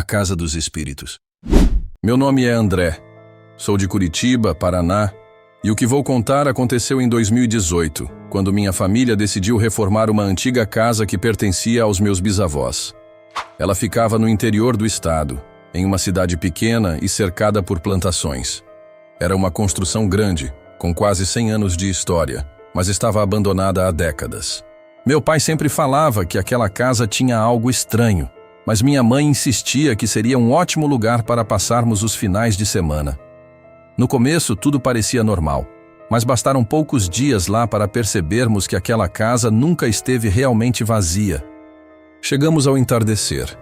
A Casa dos Espíritos. Meu nome é André. Sou de Curitiba, Paraná, e o que vou contar aconteceu em 2018, quando minha família decidiu reformar uma antiga casa que pertencia aos meus bisavós. Ela ficava no interior do estado, em uma cidade pequena e cercada por plantações. Era uma construção grande, com quase 100 anos de história, mas estava abandonada há décadas. Meu pai sempre falava que aquela casa tinha algo estranho, mas minha mãe insistia que seria um ótimo lugar para passarmos os finais de semana. No começo, tudo parecia normal, mas bastaram poucos dias lá para percebermos que aquela casa nunca esteve realmente vazia. Chegamos ao entardecer.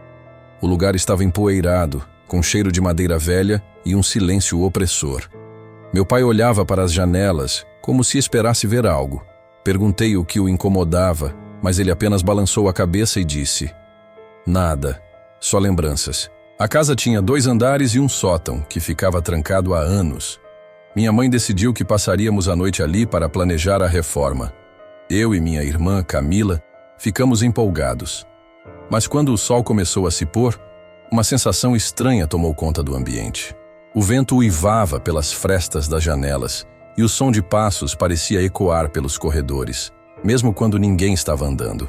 O lugar estava empoeirado, com cheiro de madeira velha e um silêncio opressor. Meu pai olhava para as janelas, como se esperasse ver algo. Perguntei o que o incomodava, mas ele apenas balançou a cabeça e disse: "Nada, só lembranças." A casa tinha 2 andares e um sótão, que ficava trancado há anos. Minha mãe decidiu que passaríamos a noite ali para planejar a reforma. Eu e minha irmã, Camila, ficamos empolgados. Mas quando o sol começou a se pôr, uma sensação estranha tomou conta do ambiente. O vento uivava pelas frestas das janelas e o som de passos parecia ecoar pelos corredores, mesmo quando ninguém estava andando.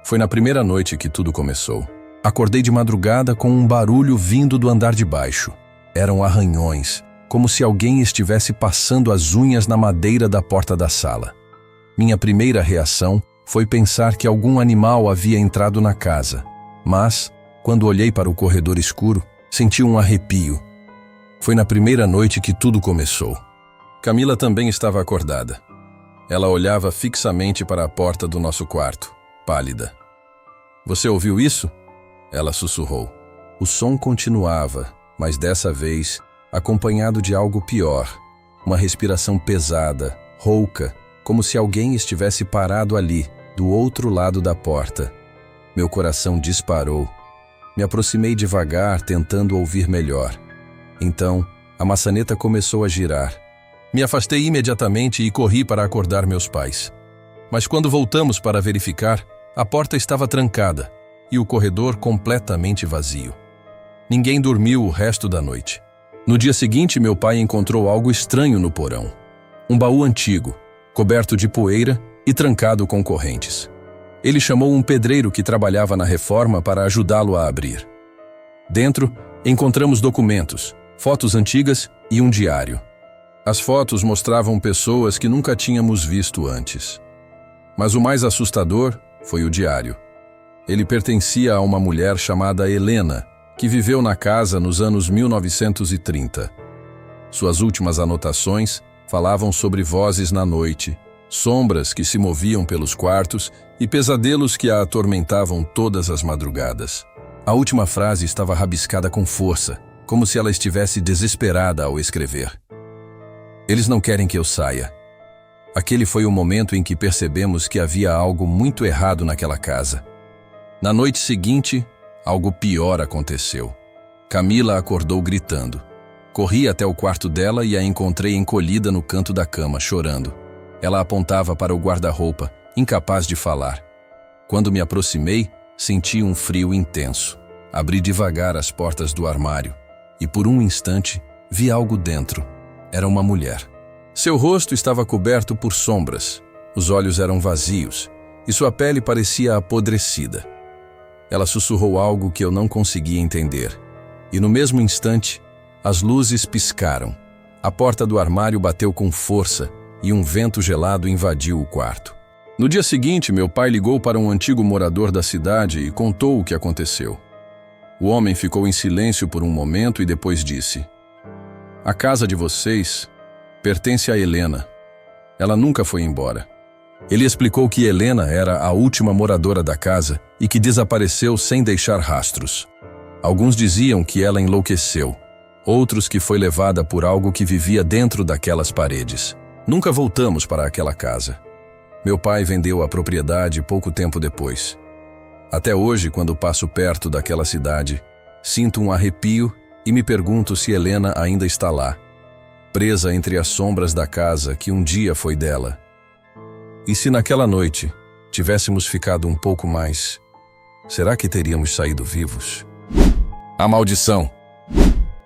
Foi na primeira noite que tudo começou. Acordei de madrugada com um barulho vindo do andar de baixo. Eram arranhões, como se alguém estivesse passando as unhas na madeira da porta da sala. Minha primeira reação foi pensar que algum animal havia entrado na casa, mas, quando olhei para o corredor escuro, senti um arrepio. Foi na primeira noite que tudo começou. Camila também estava acordada. Ela olhava fixamente para a porta do nosso quarto, pálida. "Você ouviu isso?" Ela sussurrou. O som continuava, mas dessa vez acompanhado de algo pior. Uma respiração pesada, rouca, como se alguém estivesse parado ali, do outro lado da porta. Meu coração disparou. Me aproximei devagar, tentando ouvir melhor. Então, a maçaneta começou a girar. Me afastei imediatamente e corri para acordar meus pais. Mas quando voltamos para verificar, a porta estava trancada e o corredor completamente vazio. Ninguém dormiu o resto da noite. No dia seguinte, meu pai encontrou algo estranho no porão. Um baú antigo, coberto de poeira e trancado com correntes. Ele chamou um pedreiro que trabalhava na reforma para ajudá-lo a abrir. Dentro, encontramos documentos, fotos antigas e um diário. As fotos mostravam pessoas que nunca tínhamos visto antes. Mas o mais assustador foi o diário. Ele pertencia a uma mulher chamada Helena, que viveu na casa nos anos 1930. Suas últimas anotações falavam sobre vozes na noite, sombras que se moviam pelos quartos e pesadelos que a atormentavam todas as madrugadas. A última frase estava rabiscada com força, como se ela estivesse desesperada ao escrever. "Eles não querem que eu saia." Aquele foi o momento em que percebemos que havia algo muito errado naquela casa. Na noite seguinte, algo pior aconteceu. Camila acordou gritando. Corri até o quarto dela e a encontrei encolhida no canto da cama, chorando. Ela apontava para o guarda-roupa, incapaz de falar. Quando me aproximei, senti um frio intenso. Abri devagar as portas do armário e, por um instante, vi algo dentro. Era uma mulher. Seu rosto estava coberto por sombras, os olhos eram vazios e sua pele parecia apodrecida. Ela sussurrou algo que eu não conseguia entender. E no mesmo instante, as luzes piscaram. A porta do armário bateu com força e um vento gelado invadiu o quarto. No dia seguinte, meu pai ligou para um antigo morador da cidade e contou o que aconteceu. O homem ficou em silêncio por um momento e depois disse: "A casa de vocês pertence a Helena. Ela nunca foi embora." Ele explicou que Helena era a última moradora da casa e que desapareceu sem deixar rastros. Alguns diziam que ela enlouqueceu, outros que foi levada por algo que vivia dentro daquelas paredes. Nunca voltamos para aquela casa. Meu pai vendeu a propriedade pouco tempo depois. Até hoje, quando passo perto daquela cidade, sinto um arrepio e me pergunto se Helena ainda está lá, presa entre as sombras da casa que um dia foi dela. E se naquela noite tivéssemos ficado um pouco mais, será que teríamos saído vivos? A maldição.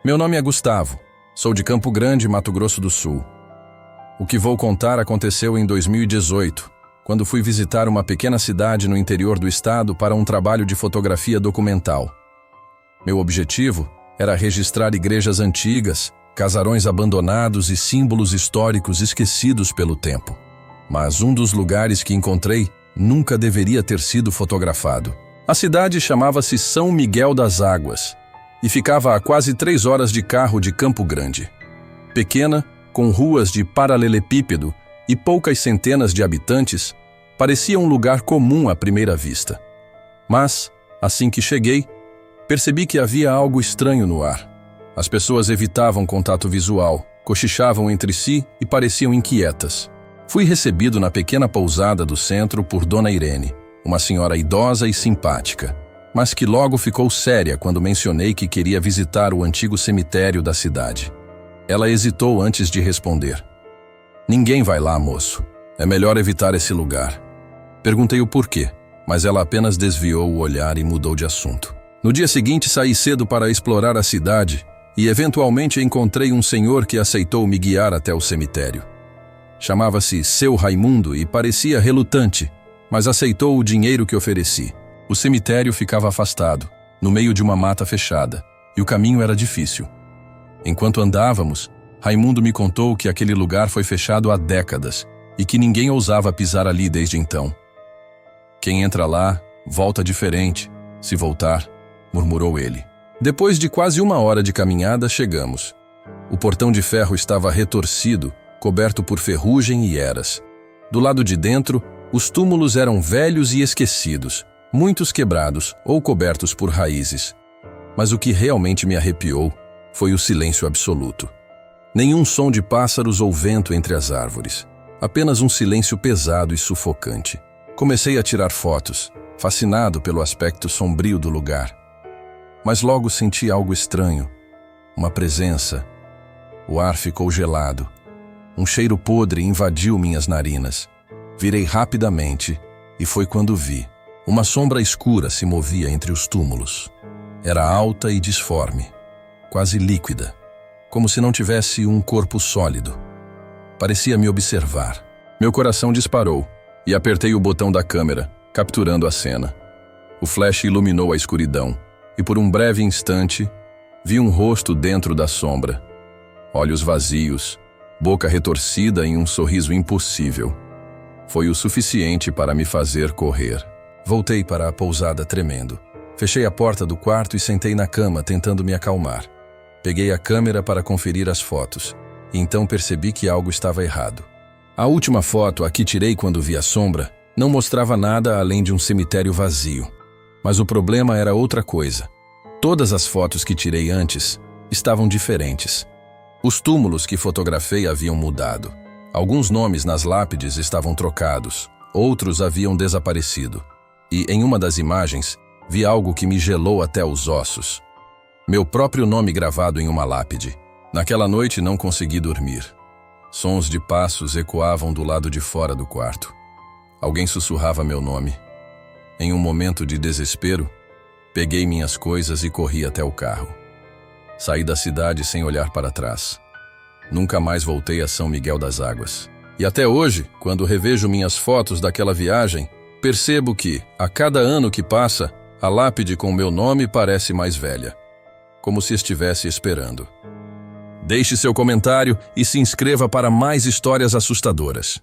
Meu nome é Gustavo. Sou de Campo Grande, Mato Grosso do Sul. O que vou contar aconteceu em 2018, quando fui visitar uma pequena cidade no interior do estado para um trabalho de fotografia documental. Meu objetivo era registrar igrejas antigas, casarões abandonados e símbolos históricos esquecidos pelo tempo. Mas um dos lugares que encontrei nunca deveria ter sido fotografado. A cidade chamava-se São Miguel das Águas e ficava a quase 3 horas de carro de Campo Grande. Pequena, com ruas de paralelepípedo e poucas centenas de habitantes, parecia um lugar comum à primeira vista. Mas, assim que cheguei, percebi que havia algo estranho no ar. As pessoas evitavam contato visual, cochichavam entre si e pareciam inquietas. Fui recebido na pequena pousada do centro por Dona Irene, uma senhora idosa e simpática, mas que logo ficou séria quando mencionei que queria visitar o antigo cemitério da cidade. Ela hesitou antes de responder. "Ninguém vai lá, moço. É melhor evitar esse lugar." Perguntei o porquê, mas ela apenas desviou o olhar e mudou de assunto. No dia seguinte, saí cedo para explorar a cidade e eventualmente encontrei um senhor que aceitou me guiar até o cemitério. Chamava-se Seu Raimundo e parecia relutante, mas aceitou o dinheiro que ofereci. O cemitério ficava afastado, no meio de uma mata fechada, e o caminho era difícil. Enquanto andávamos, Raimundo me contou que aquele lugar foi fechado há décadas e que ninguém ousava pisar ali desde então. "Quem entra lá, volta diferente, se voltar", murmurou ele. Depois de quase 1 hora de caminhada, chegamos. O portão de ferro estava retorcido, coberto por ferrugem e eras. Do lado de dentro, os túmulos eram velhos e esquecidos, muitos quebrados ou cobertos por raízes. Mas o que realmente me arrepiou foi o silêncio absoluto. Nenhum som de pássaros ou vento entre as árvores. Apenas um silêncio pesado e sufocante. Comecei a tirar fotos, fascinado pelo aspecto sombrio do lugar. Mas logo senti algo estranho. Uma presença. O ar ficou gelado. Um cheiro podre invadiu minhas narinas. Virei rapidamente e foi quando vi. Uma sombra escura se movia entre os túmulos. Era alta e disforme, quase líquida, como se não tivesse um corpo sólido. Parecia me observar. Meu coração disparou e apertei o botão da câmera, capturando a cena. O flash iluminou a escuridão e por um breve instante vi um rosto dentro da sombra. Olhos vazios, boca retorcida em um sorriso impossível. Foi o suficiente para me fazer correr. Voltei para a pousada tremendo. Fechei a porta do quarto e sentei na cama tentando me acalmar. Peguei a câmera para conferir as fotos, e então percebi que algo estava errado. A última foto, a que tirei quando vi a sombra, não mostrava nada além de um cemitério vazio. Mas o problema era outra coisa. Todas as fotos que tirei antes estavam diferentes. Os túmulos que fotografei haviam mudado. Alguns nomes nas lápides estavam trocados, outros haviam desaparecido. E em uma das imagens, vi algo que me gelou até os ossos. Meu próprio nome gravado em uma lápide. Naquela noite não consegui dormir. Sons de passos ecoavam do lado de fora do quarto. Alguém sussurrava meu nome. Em um momento de desespero, peguei minhas coisas e corri até o carro. Saí da cidade sem olhar para trás. Nunca mais voltei a São Miguel das Águas. E até hoje, quando revejo minhas fotos daquela viagem, percebo que, a cada ano que passa, a lápide com meu nome parece mais velha, como se estivesse esperando. Deixe seu comentário e se inscreva para mais histórias assustadoras.